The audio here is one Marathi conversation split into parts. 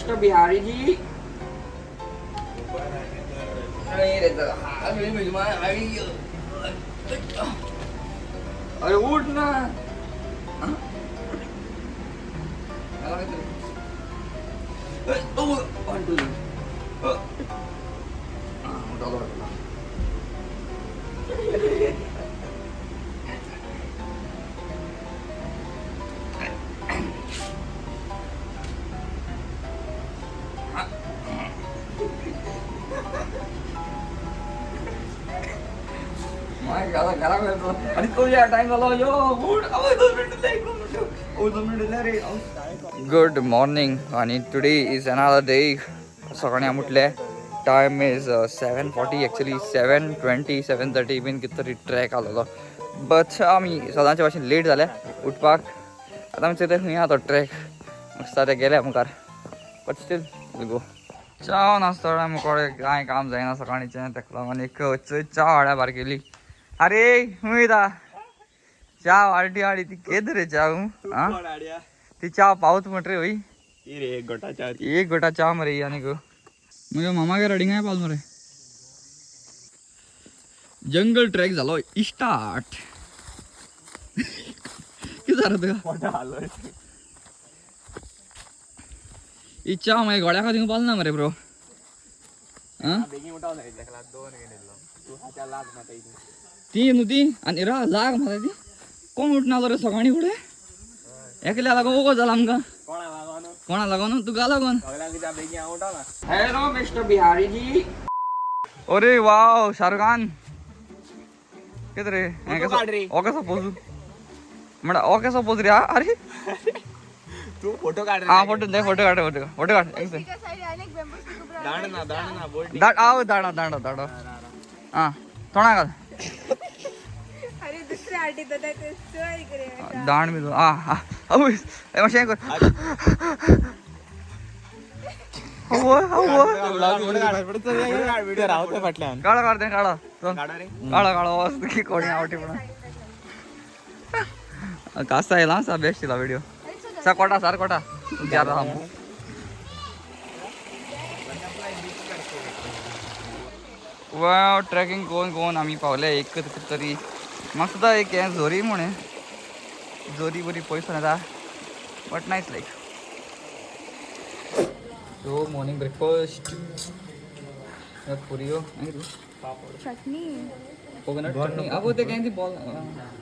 मिस्टर बिहारी जी। अरे उठ ना। गुड मॉर्निंग आणि टुडे इज अनदर डे. सकाळी आम्ही उठले. टाइम इज 7:40 ॲक्च्युली 7:20 7:30 बीन कितें तरी ट्रॅक आलेलो. बट आमी सदांचे भाशेन लेट जाल्या उठपाक. आतां आमचे ते खंय आहा तो ट्रॅक मस्त ते गेले मुखार. But still will go. च्या नासतना मुखार कांय काम जायना सकाळीचें ताका लागून एक च्या हाड्या भायर केली. अरे हूंय दा चा हाडी हाडी ती केद रे चा ती चा पावत म्हट रे होई एक गोटा चा मरे आनी गो मुगे मामा के रडिंग आहे पावत मरे. जंगल ट्रॅक झालो स्टार्ट. कितें जालें तुका इच्छा मागीर गोड्या खातीर पावल ना मरे ब्रो. ती न्हू ती आनी रा लाग मरे ती कोण उठना रे सकाळी फुडें एकल्या लागून ओगो जाला आमकां. कोणा लागून तुका लागून. Hello mister Bihari ji. अरे वाव शाहरुख खान कितें रे हो कसो पोजू म्हणा हो कसो पोज रे. अरे तू फोटो काढ. हा फोटो दे फोटो काढ फोटो काढ दाड आव दाडा दाडा दाडा हां थोडा घाल दाण मी हा हा मातशें कर. काळा काढ ते काळा काळा काळा वस्त की कोणी आवटी पण कासा येला सा बेस्ट इला व्हिडिओ सा कोटा सार कोटा ज्यादा हम वाव ट्रेकिंग कोण कोण आम्ही पावले एक तरी मस्त एक हें झोरी म्हणे जोरी बरी पयस येता but nice like. So morning breakfast पुरियो चटनी कोकोनट चटनी अगो ते काय ती बॉल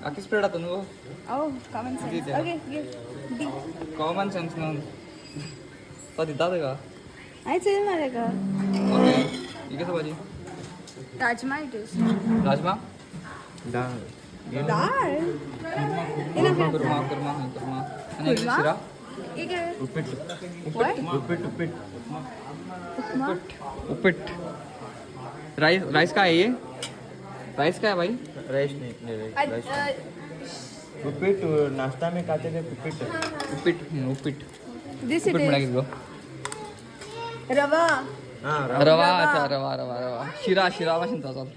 आकी स्प्रेड आतो न्हू. Oh, common sense. Okay, give. D. Common sense न्हू तो दिता तुका. I tell मला का. ओके ही कसं भाजी राजमा it is. राजमा डाळ. कुर्मा कुर्मा कुर्मा कुर्मा आणि शिरा एक आहे. उपीट What? उपीट उपीट उपमा. उपीट राइस का है ये राइस का है भाई. राइस नहीं उपीट नाश्ता में खाते थे उपीट. उपीट उपीट This it उपीट म्हणा is. कितलो रवा. हाँ रवा अच्छा रवा रवा रवा शिरा शिरा भाशेन तो चल.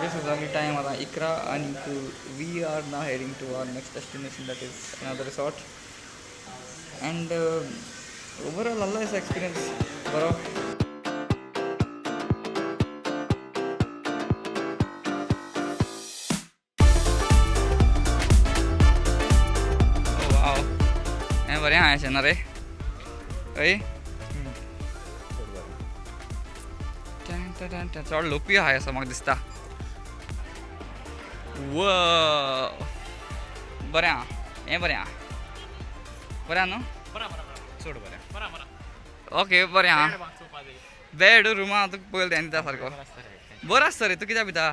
This is our time आता 11 and we are now heading to our next destination that is another resort and overall Allah is experience bro. Oh wow हे बरें आहा अशें ना रे हय चड लोकूय आहाय असो म्हाका दिसता. व बरें आहा हें बरें आहा बरें आहा न्हू चोड बरें ओके बरें आहा बेड रुमा तुका पयलो तें दिता सारको बरो आसता रे तूं कित्याक भिता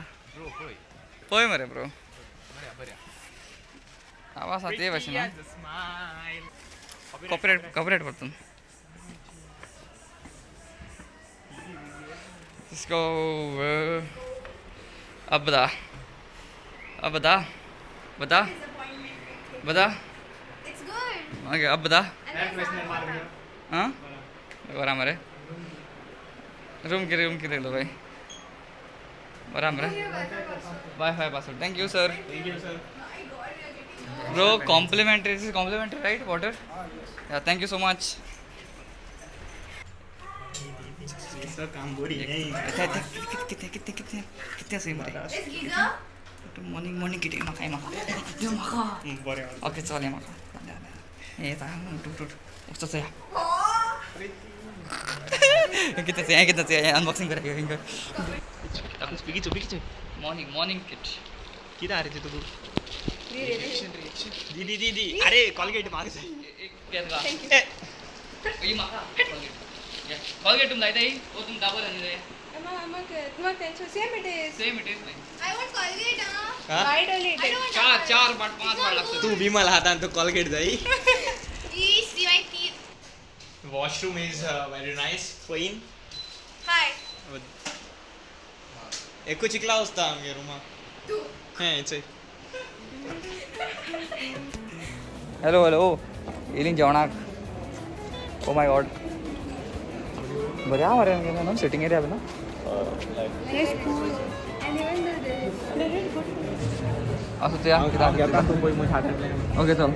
पळय मरे ब्रो आवाज आसा ते भाशेन कॉपरेट परतून. Let's go. अब बता बता It's good. ओके अब बता हाँ बरा मरे रूम की ले लो भाई बरा मरे wifi password thank you sir bro complimentary right water या थैंक यू सो मच. किती सेम रे Is Giza? मॉर्निंग मॉर्निंग किती म्हाका यो म्हाका ओके चल ये म्हाका हे टूट वचच या किती अनबॉक्सिंग करा हिंग मॉर्निंग मॉर्निंग किट किती अरे तू Really? दीदी अरे कॉलगेट माग कॉलगेट तुम लायता ओ तुम डाबर आणि रे Same it is. Same it is I want Colgate, huh? हाँ? White only it is. चार बाट पाच बार लागतो तू बिमल हातान तो कॉलगेट जाई Eee, see my teeth. Washroom is very nice clean Hi. एकू चिकला वस्ता आमगे रूमा Two. हे इट्स हॅलो हॅलो येलीन जेवणाक ओ माय गॉड बरें आहा मरे न्हू सिटींग एरिया ना It's cool. And even this. Good. असं ते ओके चल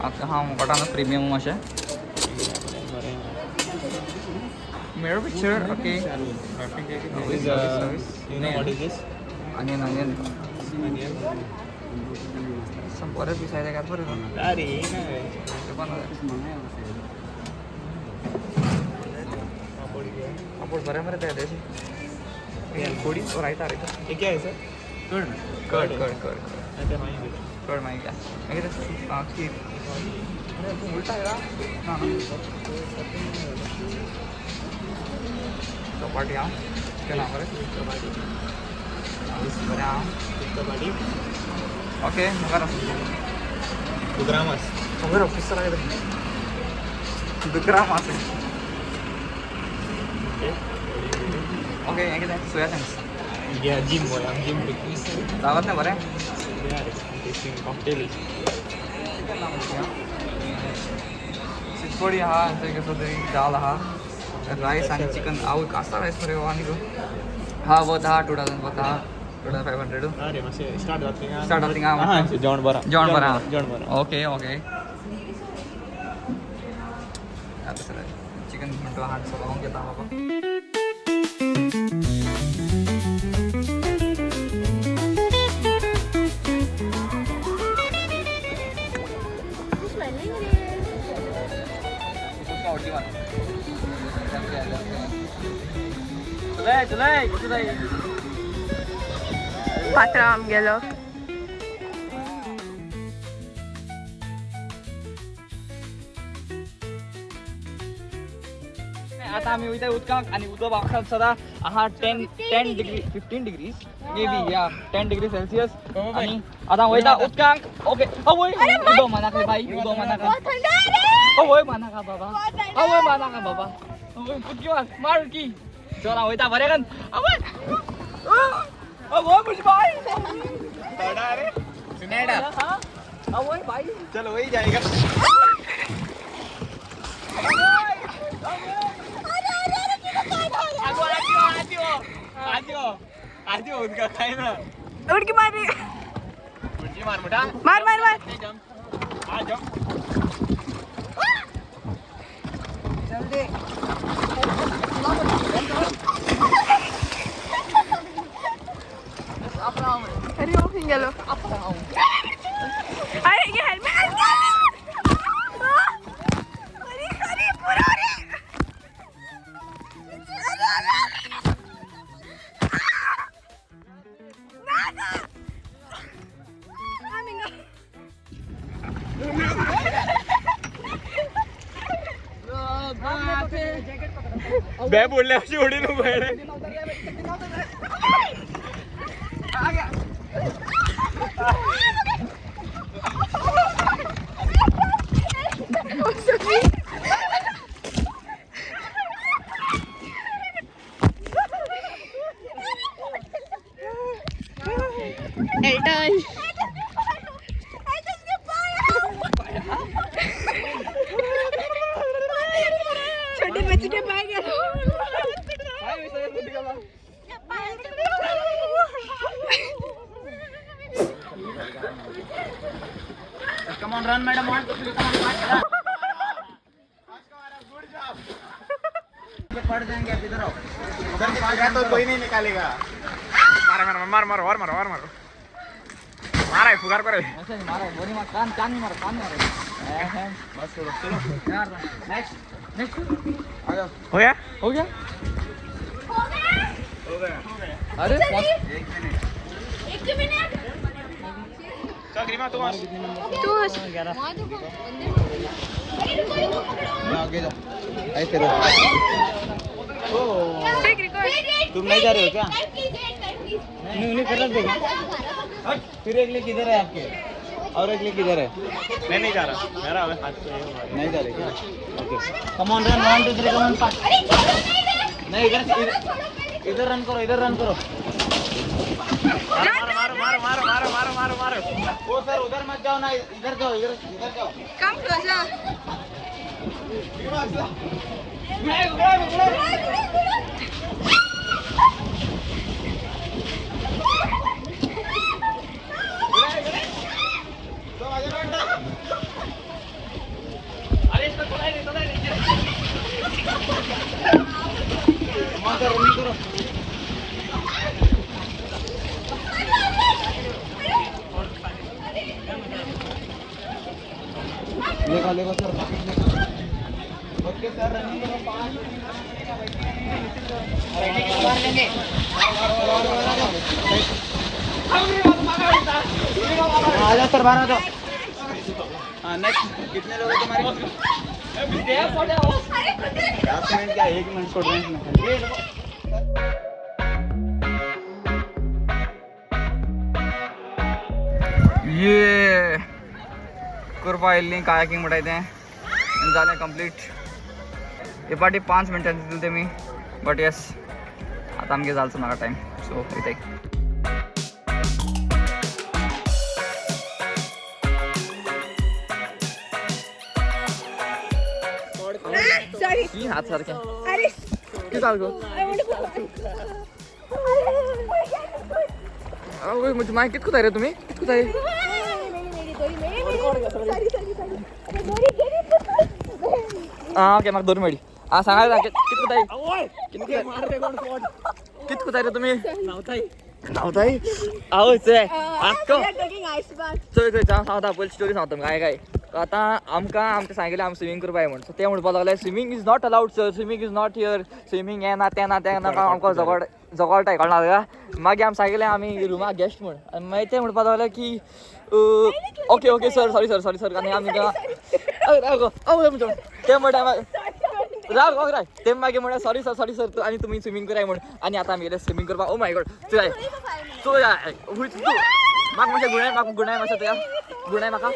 आता हांव कोटान प्रिमियम अशें mirror picture okay you know what is this onion onion some बरें पीस आहे काय बरें अरे आपण बरें मरे ते देशी कोडी रायता रे ये क्या है सर कर्ड कड कड कड अच्छा माहिती कड माहिती का मागीर खीर अरे तू उलटा आहे ना ना चपाटी हा चिकन हा बरें बरें हा चपाटी ओके मगर ग्रामस मगर ऑफिस लागेल दुकरा मासे ओके हे कितें soya chunks Yeah, gym boy, I'm gym fitness. जावत नाही बरें Yeah, tasting cocktail. चिकोडी आहा ते कसो तरी दाल आहा रायस आणि चिकन हांव कास्ता रायस मरे आनी गो हा वत आहा 2000 वत आहा 2500 अरे मासे स्टार्ट जाते का Start जाते का? हां जेवण बरा जेवण बरा जेवण ओके ओके आता सर चिकन म्हणतो हात सोलावून घेता बाबा Patram गेलो. आता आम्ही वयता उदकाक आणि उदक वापरतात सदा आहा 10 डिग्री 15 डिग्रीज मे बी या 10 डिग्री सेल्सियस आणि आता वयता उदकाक ओके वय उदक मनाक रे बाई उदक मनाक वय मनाका बाबा वय मनाका बाबा वय उदकी मार की चला वयता बरे गन वय मुझ भाई बड़ा रे सुनेडा वय भाई चलो वही जाएगा आजी उनका खाए ना उडकी मारी. उनकी मार मुठा मार. आ जाओ जल्दी. अरे ओ गेलो. अरे ये हेल्मेट अरे पुरा रे. बे बोलल्या उडी नको येणे Elton. छोटे बच्चे के पाए गए. Come on, run, madam. On. फट जाएंगे आप इधर आओ सर तो कोई नहीं निकालेगा मार मार मार मार और मारो और मारो मारा है फुगार करे ऐसे नहीं मारा बोनी मार कान कान नहीं मारा कान नहीं मारा बस छोड़ो चलो यार नेक्स्ट नेक्स्ट आ जाओ हो गया हो गया हो गया अरे 1 मिनट 1 मिनट चल ग्रीमा तू तू आगे जाओ ऐसे रहो तुम नहीं जा रहे हो क्या नहीं करना देगा फिर एक लेग किधर है आपके और एक लेग किधर है मैं नहीं जा रहा मेरा हाथ पे नहीं जा रहे क्या okay come on run 1 2 3 come on fast नहीं इधर रन करो इधर रन करो मारो मारो मारो मारो मारो मारो मारो मारो ओ सर उधर मत जाओ ना इधर जाओ इधर जाओ कम क्लोजर रनिंग करो देखो सर ओके सर रनिंग करो 5 आ जाओ सर बाहर आ जाओ हाँ नेक्स्ट कितने लोग हैं तुम्हारे 10 मिनट क्या 1 मिनट छोड़ रहे हैं ये कुर्बा इल्ली कायाकिंग म्हणटाय तें जालें कंप्लीट हे पाटी 5 मिनटांनी दिले तेमी बट येस आतां आमगे जालचो नाका टायम सो वयताय सॉरी की हात सारके अरे कितें जालें गो आवय म्हणजे माय कितको जाय रे तुमी कितको जाय आं ओके म्हाका दोन मेळ्ळी आं सांगात कितको जाय कितको जाय रे तुमी नावताय आवय चोय आक्को चोय चोय सांगता पयली स्टोरी सांगता तुमकां काय आतां आमकां आमकां सांगिल्लें आमी स्विमींग करपाक जाय म्हण सो ते म्हणपाक लागले swimming is not allowed sir swimming is not here swimming हें ना तें ना तें नाका आमकां जगळटाय कळना तुका मागीर आमी सांगिल्लें आमी रुमा गेस्ट म्हण आनी मागीर ते म्हणपाक लागले की okay okay sir sorry sir आनी आमी ते म्हणटा राव ते मागीर म्हणल्यार सॉरी सर आनी तुमी स्विमींग कराय म्हण आनी आतां आमी गेले स्विमींग करपाक ओ माय गॉड चोय तूं म्हाका मातशें गुणाय मातशें तुया गुणाय म्हाका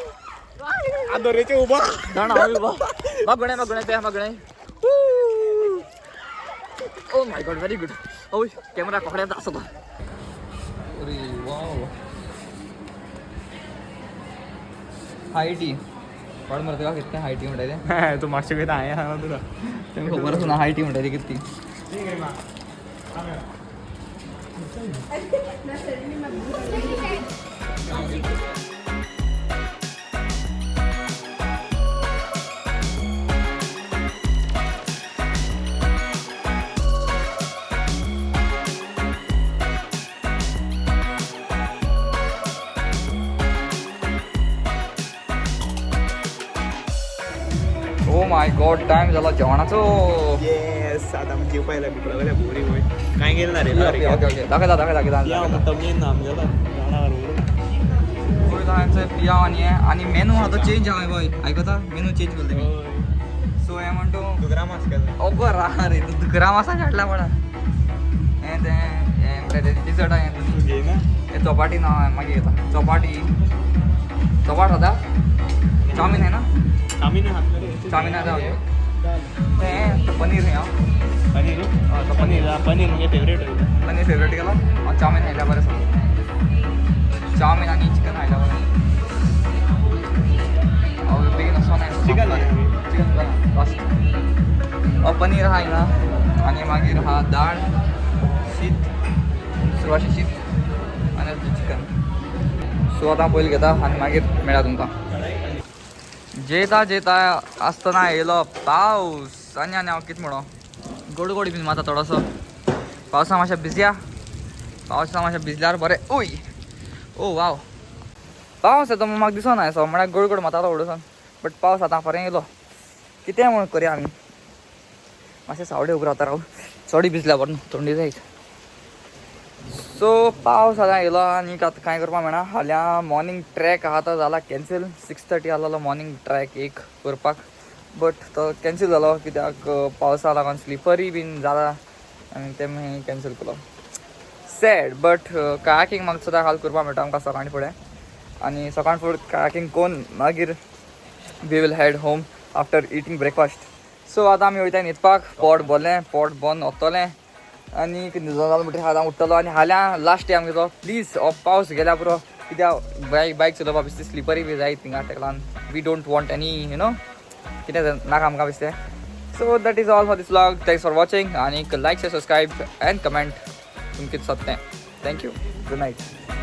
दोरेचे उभा जाणा हांव उबा म्हाका गुणाय तुया म्हाका गुणाय oh my god very good ओय कॅमेरा पकड्यात आसा तो अरे वाव हायटी पड मरे तुका कितलें हायटी म्हणटाय तें तू मातशें कितें हांवें सांगला तुका तेंका खबर आसा ना हायटी म्हणटाय ती कितली ओ माय गॉड टाइम झाला जेवणाचो येस आता आमी जेवपाक लागली लागल्या बोरी वय काय गेलं ना रे ओके ओके दाखय या तमयेन ना आमगेला जाणार पिया आणि मेनू हा तो चेंज हांवें पळय आयकता मेनू चेंज केलो तेमी सो हें म्हणतो दुकरा मास केला ओगो राहा रे तू दुकरा मासा काडला म्हणा हें तें म्हणटा डिजर्ट हांवें तुमी घे ना हे चपाटी ना मागीर घेता चपाटी चपाट होता चाऊमीन आहे ना आम्ही नाही हातले चाऊमीन आहे तें पनीर हें पनीर तो पनीर पनीर म्हणजे फेवरेट आहे पनीर फेवरेट केलो हांव चाऊमीन खायल्या बरें सांग चाऊमीन आनी चिकन खायल्या बरें बेगीन वचों ना चिकन चिकन लास्ट पनीर आहा हिंगा आनी मागीर आहा दाळ शीत सुरवाशी शीत आनी चिकन सो आतां पयलीं घेता आनी मागीर मेळ्या तुमकां जेता आसतना येयलो पावस आनी हांव कितें म्हणो गोड गोड बीन माता थोडोसो पावसा मातशें भिजया पावसा मातशें भिजल्यार बरें उय ओ वाव पावस येतो म्हाका दिसना असो म्हळ्यार गोड गोड माता थोडोसो बट पावस आतां फरें येयलो कितें म्हूण करया आमी मातशें सावडे उबो रावता राव चोडी भिजल्या बरें थंडी जायत सो पावस आतां येयलो आनी आतां कांय करपाक मेळना फाल्यां मॉर्निंग ट्रॅक आहा तो जाला कॅन्सील 6:30 आहलोलो मॉर्निंग ट्रॅक एक करपाक बट तो कॅन्सील जालो कित्याक पावसा लागून स्लिपरी बीन जाला आनी ते मागीर कॅन्सील केलो सॅड बट कायाकींग म्हाका सदां हाल करपाक मेळटा आमकां सकाळी फुडें आनी सकाळी फुडें कायाकींग कोन्न मागीर we will head home after eating breakfast so आतां आमी वयताय न्हिदपाक पोट बंद वतलें आनी कितें जालें म्हणटकीर आतां उठ्ठलो आनी हाल्यां लास्ट डे आमगे तो प्लीज हो पावस गेल्या पुरो कित्याक बायक चलोवपाक बेश्टी स्लिपरी बी जाय थिंगा ताका लागून we don't want any you know कितें नाका आमकां बेश्टें so that is all for this vlog thanks for watching आनी like share subscribe and comment तुमकां कितें सोदतें थँक्यू गुड नायट